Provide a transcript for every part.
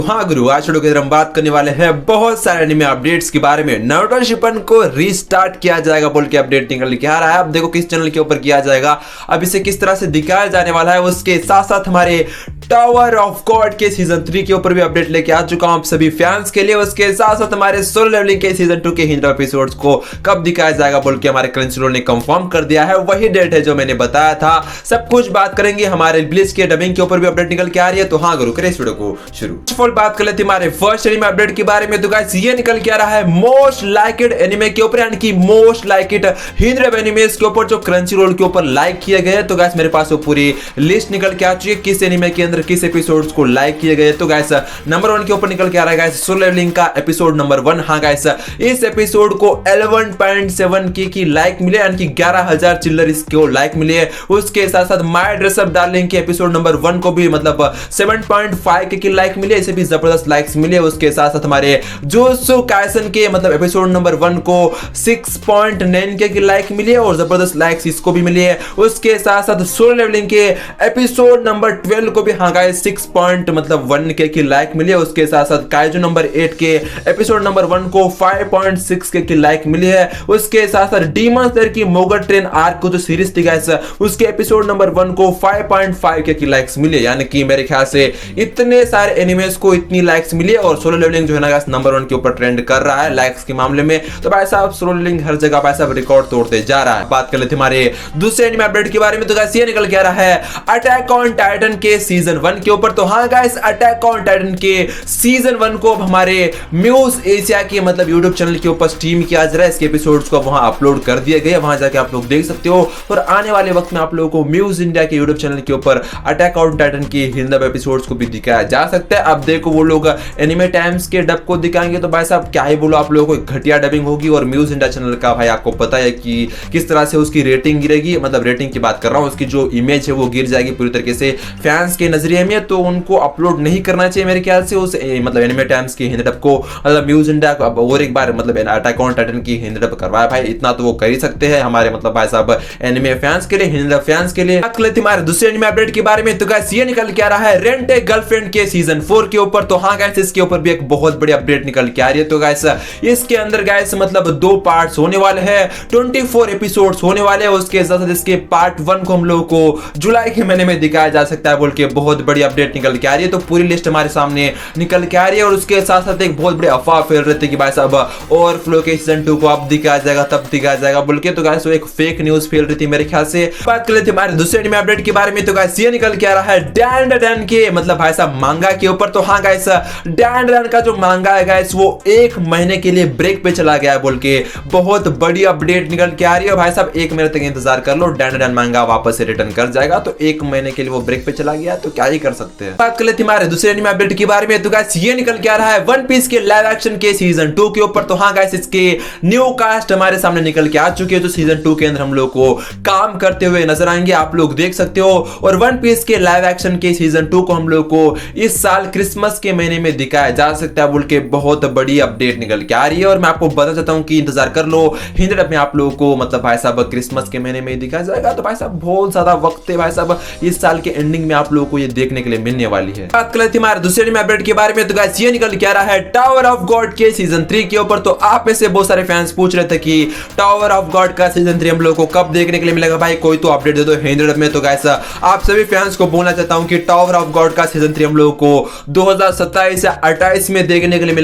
हाँ गुरु, आज वीडियो के अंदर हम बात करने वाले हैं बहुत सारे एनिमे अपडेट्स के बारे में। नारुतो शिपन को रीस्टार्ट किया जाएगा बोल के अपडेट निकल के आ रहा है। अब देखो किस चैनल के ऊपर किया जाएगा, अब इसे किस तरह से दिखाया जाने वाला है। उसके साथ साथ हमारे टावर ऑफ गॉड के सीजन 3 के ऊपर भी अपडेट लेके आ चुका हूं आप सभी फैंस के लिए। उसके साथ साथ हमारे सोलो लेवलिंग के सीजन 2 के हिंदी एपिसोड्स को कब दिखाया जाएगा बोल के हमारे क्रंचरोल ने कंफर्म कर दिया है। वही डेट है जो मैंने बताया था। सब कुछ बात करेंगे। हमारे ब्लिच के डबिंग के ऊपर भी अपडेट निकल के आ रही है। तो हाँ गुरु, करें इस वीडियो को शुरू। बात कर लेते हमारे फर्स्ट एनिमे अपडेट के बारे में। तो गाइस ये निकल के आ रहा है मोस्ट लाइक्ड एनिमे के ऊपर, यानी कि मोस्ट लाइक्ड हिंदी एनिमेस के ऊपर जो क्रंचरोल के ऊपर लाइक किए गए। तो गाइस मेरे पास वो पूरी लिस्ट निकल के आ चुकी है किस एनिमे के अंदर किस एपिसोड्स को लाइक किए गए। तो गाइस नंबर 1 के ऊपर निकल के आ रहा है गाइस सोलो लेवलिंग का एपिसोड नंबर 1। हाँ गाइस, इस एपिसोड को 11.7 की लाइक मिले, यानी कि 11,000 चिल्लर इसको लाइक मिले। उसके साथ साथ माय ड्रेस अप डार्लिंग के एपिसोड नंबर 1 को भी मतलब 7.5 की लाइक मिले, इसे भी जबरदस्त लाइक्स मिले। उसके साथ साथ हमारे जुत्सु काइसन के मतलब एपिसोड नंबर 1 को 6.9 की लाइक मिली है और जबरदस्त लाइक्स इसको भी मिली है। उसके साथ साथ सोलो लेवलिंग के एपिसोड नंबर 12 को भी हाँ गाइस 6.1 की लाइक मिली है। उसके साथ साथ काइजू नंबर 8 के एपिसोड नंबर 1 को 5.6 की लाइक मिली है। उसके साथ साथ डीमन स्लेयर की मोगर ट्रेन आर्क को जो सीरीज थी गाइस, उसके एपिसोड नंबर 1 को 5.5 की लाइक्स मिली है। यानी कि मेरे ख्याल से इतने सारे एनिमेस को इतनी लाइक्स मिली है और सोलो लेवलिंग जो है ना गाइस नंबर 1 के ऊपर ट्रेंड कर रहा है लाइक्स के मामले में। तो भाई साहब सोलो लेवलिंग हर जगह भाई साहब रिकॉर्ड तोड़ते जा रहा है। बात कर लेते हमारे दूसरे एनिमे अपडेट के बारे में। तो गाइस ये निकल के आ रहा है अटैक ऑन टाइटन के सीजन 1 के ऊपर। तो हाँ गाइस, अटैक ऑन टाइटन के सीजन 1 को अब हमारे म्यूज एशिया के मतलब यूट्यूब चैनल के ऊपर स्ट्रीम किया जा रहा है। इसके एपिसोड्स को वहां अपलोड कर दिए गए, वहां जाके आप लोग देख सकते हो। और आने वाले वक्त में आप लोगों को म्यूज इंडिया के यूट्यूब चैनल के ऊपर अटैक ऑन टाइटन के हिंदी एपिसोड्स को भी दिखाया जा सकता है। अब देखो वो लोग एनिमे टाइम्स के डब को दिखाएंगे तो भाई साहब क्या ही बोलो, आप लोगों को घटिया डबिंग होगी। और म्यूज इंडिया चैनल का भाई आपको पता है कि किस तरह से उसकी रेटिंग गिरेगी, मतलब रेटिंग की बात कर रहा हूं, उसकी जो इमेज है वो गिर जाएगी पूरी तरीके से फैंस के नजरिए में। तो उनको अपलोड नहीं करना चाहिए मेरे ख्याल से उस मतलब एनिमे टाइम्स की हिंदी डब को। मतलब म्यूज इंडिया को और एक बार मतलब अटैक ऑन टाइटन की हिंदी डब करवाया भाई, इतना तो वो कर ही सकते हैं हमारे मतलब भाई साहब एनिमे फैंस के लिए, हिंदी फैंस के लिए। बात कर लेते हमारे दूसरे एनिमे अपडेट के बारे में। तो गाइस ये निकल के आ रहा है रेंट ए गर्लफ्रेंड के सीजन 4 के ऊपर। तो हाँ गाइस, इसके ऊपर भी एक बहुत बड़ी अपडेट निकल के आ रही है। तो गाइस इसके अंदर गाइस मतलब 2 पार्ट्स होने वाले हैं, 24 एपिसोड्स होने वाले हैं। उसके साथ इसके पार्ट 1 को हम लोगों को जुलाई के महीने में दिखाया जा सकता है बोल के बहुत बड़ी अपडेट निकल के आ रही है। तो पूरी लिस्ट हमारे सामने निकल के आ रही है। और उसके साथ साथ एक बहुत बड़ी अफवाह फैल रही थी कि भाई साहब ओवरफ्लो के सीजन 2 को अब दिखाया जाएगा तब दिखाया जाएगा बोल के। तो गाइस वो एक फेक न्यूज फैल रही थी मेरे ख्याल से। बात कर लेते हमारे दूसरे एनिमे अपडेट के बारे में। तो गाइस ये निकल के आ रहा है डैन के मतलब भाई साहब मांगा के ऊपर। तो हाँ गाइस, डैन का जो मांगा है गाइस वो 1 महीने के लिए ब्रेक पे चला गया है बोल के बहुत बड़ी अपडेट निकल के आ रही है। भाई साहब 1 महीने तक इंतजार कर लो, डैन मांगा वापस से रिटर्न कर जाएगा। तो 1 महीने के लिए वो ब्रेक पे चला गया तो क्या ही कर सकते हैं। बात कर लेते हमारे दूसरे एनिमे अपडेट के बारे में। तो गाइस ये निकल के आ रहा है वन पीस के लाइव एक्शन के सीजन 2 के ऊपर। तो हाँ गाइस, इसके न्यू कास्ट हमारे सामने निकल के आ चुकी है जो सीजन 2 के अंदर हम लोग को काम करते हुए नजर आएंगे, आप लोग देख सकते हो। और वन पीस के लाइव एक्शन के सीजन 2 को हम लोग को इस साल क्रिसमस के महीने में दिखाया जा सकता है बोल के बहुत बड़ी अपडेट निकल के आ रही है। और मैं आपको बता चाहता हूं कि इंतजार कर लो, हिंदी डब में आप लोगों को मतलब भाई साहब क्रिसमस के महीने में दिखाया जाएगा। तो भाई साहब बहुत ज्यादा वक्त है भाई साहब, इस साल के एंडिंग में आप लोगों को ये देखने के लिए मिलने वाली है। बात कर लेते हैं हमारे दूसरे एनिमे अपडेट के बारे में। तो गाइस ये निकल के आ रहा है टावर ऑफ गॉड के सीजन 3 के ऊपर। तो आप में से बहुत सारे फैंस पूछ रहे थे कि टावर ऑफ गॉड का सीजन 3 हम लोगों को कब देखने के लिए मिलेगा, भाई कोई तो अपडेट दे दो हिंदी डब में। तो गाइस आप सभी फैंस को बोलना चाहता हूं कि टावर ऑफ गॉड का सीजन 3 हम लोगों को 2027 या 28 में देखने के लिए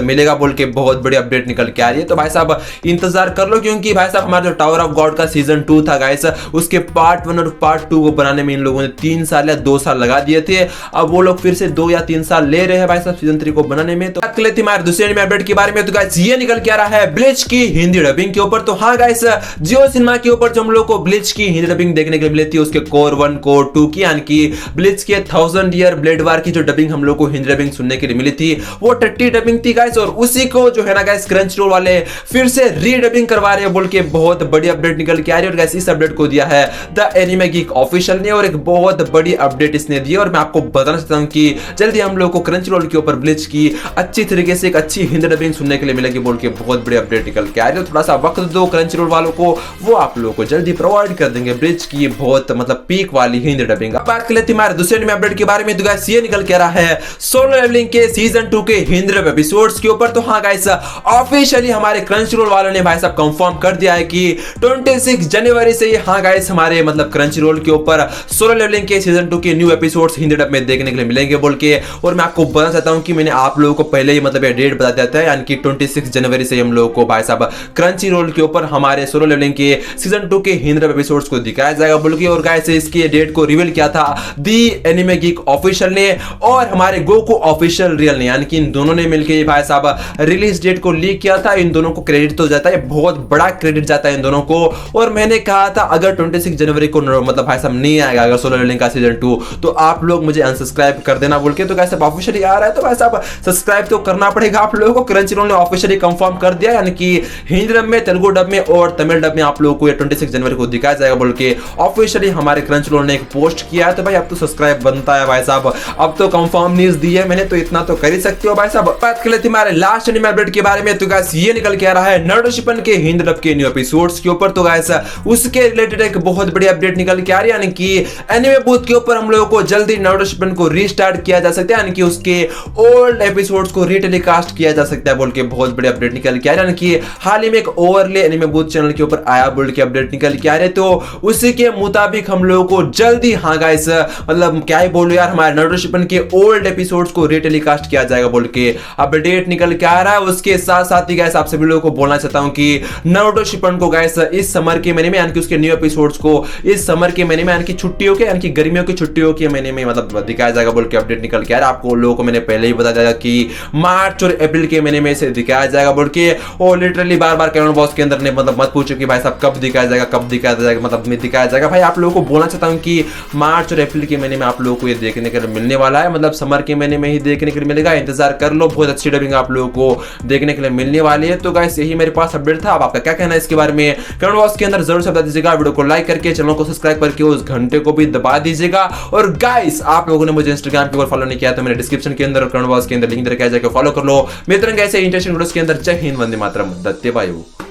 मिलेगा बोल के बहुत बड़ी अपडेट निकल के आ रही है। तो भाई साहब इंतजार कर लो, क्योंकि भाई साहब हमारा जो टावर ऑफ गॉड का सीजन 2 था गाइस, उसके पार्ट 1 और पार्ट 2 को बनाने में इन लोगों ने 3 साल या 2 साल लगा दिए थे। अब वो लोग फिर से 2 या 3 साल ले रहे हैं भाई साहब सीजन 3 को बनाने में। तो बात कर लेते हैं हमारे दूसरे एनिमे अपडेट के बारे में। तो गाइस ये निकल के आ रहा है ब्लिच की हिंदी डबिंग के ऊपर। तो हाँ गाइस, जियो सिनेमा के ऊपर जो हम लोग को ब्लिच की हिंदी डबिंग देखने के लिए मिली थी उसके कोर 1 कोर 2 की, यानी कि ब्लिच के 1000 ईयर ब्लेड वार की जो डबिंग हम लोग को हिंदी डबिंग सुनने के लिए मिली थी वो टट्टी डबिंग थी गाइस। और उसी को जो है ना गाइस क्रंचरोल वाले फिर से रीडबिंग करवा रहे हैं बोल के बहुत बड़ी अपडेट निकल के आ रही है। और गाइस इस अपडेट को दिया है द एनिमे गीक ऑफिशियल ने और एक बहुत बड़ी अपडेट इसने दी है। और मैं आपको बताना चाहता हूं कि जल्दी हम लोग को क्रंचरोल के ऊपर ब्लिच की अच्छी तरीके से एक अच्छी हिंदी डबिंग सुनने के लिए मिलेगी बोल के बहुत बड़ी अपडेट निकल के आ रही है। थोड़ा सा वक्त दो क्रंचरोल वालों को, वो आप लोगों को जल्दी प्रोवाइड कर देंगे ब्लिच की बहुत मतलब पीक वाली हिंदी डबिंग। अब बात कर लेते हैं हमारे दूसरे एनिमे अपडेट के बारे में। तो गाइस ये निकल के आ रहा है सोलो लेवलिंग के सीजन 2 के हिंदी डब एपिसोड्स के ऊपर। तो हाँ गाइस, ऑफिशियली हमारे क्रंचरोल वालों ने भाई साहब कंफर्म कर दिया है कि 26 जनवरी से हाँ गाइस हमारे मतलब क्रंचरोल के ऊपर सोलो लेवलिंग के सीजन 2 के न्यू एपिसोड्स हिंदी डब में देखने के लिए मिलेंगे बोल के। और मैं आपको बताना चाहता हूं कि मैंने आप लोगों को पहले ही मतलब ये डेट बता दिया था, यानी कि 26 जनवरी से हम लोगों को भाई साहब क्रंचरोल के ऊपर हमारे सोलो लेवलिंग के सीजन 2 के हिंदी डब एपिसोड्स को दिखाया जाएगा बोल के। और गाइस इसकी डेट को रिवील किया था दी एनिमे गीक ऑफिशियल ने और हमारे गोकू ऑफिशियल रियल ने, यानी कि इन दोनों ने मिलकर भाई साहब रिलीज डेट को लीक किया था। इन दोनों को क्रेडिट तो जाता है, बहुत बड़ा क्रेडिट जाता है इन दोनों को। और मैंने कहा था अगर 26 जनवरी को मतलब भाई साहब नहीं आएगा अगर सोलो लेवलिंग का सीजन 2 तो आप लोग मुझे अनसब्सक्राइब कर देना बोल के। तो गाइस ऑफिशियली आ रहा है तो भाई साहब सब्सक्राइब तो करना पड़ेगा आप लोगों को। क्रंचरोल ने ऑफिशियली कंफर्म कर दिया, यानी कि हिंदी डब में, तेलुगु डब में और तमिल डब में आप लोगों को ये 26 जनवरी को दिखाया जाएगा बोल के ऑफिशियली हमारे क्रंचरोल ने एक पोस्ट किया है। तो भाई अब तो सब्सक्राइब बनता है भाई साहब, अब तो कंफर्म न्यूज दी है मैंने, तो इतना तो कर ही सकते हो भाई साहब। बात कर लेते हैं हमारे लास्ट एनिमे अपडेट के बारे में। तो गाइस ये निकल के आ रहा है नारुतो शिपन के हिंदी डब के न्यू एपिसोड्स के ऊपर। तो गाइस उसके रिलेटेड एक बहुत बड़ी अपडेट निकल के आ रही है, यानी कि एनिमे बूथ के ऊपर हम लोगों को जल्दी नारुतो शिपन को रीस्टार्ट किया जा सकता है, यानी कि उसके ओल्ड एपिसोड्स को रीटेलीकास्ट किया जा सकता है बोल के बहुत बड़ी अपडेट निकल के आ रही है। यानी कि हाल ही में एक ओवरले एनिमे बूथ चैनल के ऊपर आया बोल के अपडेट निकल के आ रहे, तो उसी के मुताबिक हम लोगों को जल्दी हाँ गाइस मतलब क्या ही बोलूं यार, हमारे नारुतो शिपन के ओल्ड एपिसोड्स को रीटेलीकास्ट किया जाएगा बोल के अपडेट निकल के आ रहा है। उसके साथ साथ ही गाइस आप सभी लोगों को बोलना चाहता हूं कि नारुतो शिपन को गाइस इस समर के महीने में, यानी कि उसके न्यू एपिसोड्स को इस समर के महीने में, यानी कि छुट्टियों के, यानी कि गर्मियों की छुट्टियों के महीने में मतलब दिखाया जाएगा बोल के अपडेट निकल के आ रहा है। आपको लोगों को मैंने पहले ही बता दिया कि मार्च और अप्रैल के महीने में इसे दिखाया जाएगा बोल के। और लिटरली बार बार कैनन बॉस के अंदर ने मतलब मत पूछो कि भाई साहब कब दिखाया जाएगा, कब दिखाया जाएगा, मतलब दिखाया जाएगा। भाई आप लोगों को बोलना चाहता हूं कि मार्च और अप्रैल के महीने में आप लोगों को ये देखने के लिए मिलने वाला है, मतलब समर के महीने में ही देखने के लिए मिलेगा। इंतजार कर लो, बहुत अच्छी डबिंग आप लोगों को देखने के लिए मिलने वाली है। तो गाइस यही मेरे पास अपडेट था। अब आपका क्या कहना है इसके बारे में कमेंट बॉक्स के अंदर जरूर से बता दीजिएगा। वीडियो को लाइक करके चैनल को सब्सक्राइब करके उस घंटे को भी दबा दीजिएगा। और गाइस आप लोगों ने मुझे इंस्टाग्राम के ऊपर फॉलो नहीं किया तो मैंने डिस्क्रिप्शन के अंदर और कमेंट बॉक्स के अंदर लिंक दे रखा है, जाकर फॉलो कर लो। मित्र ऐसे इंटरेस्टिंग वीडियोस के अंदर जय हिंद, वंदे मातरम, दत्ते बायु।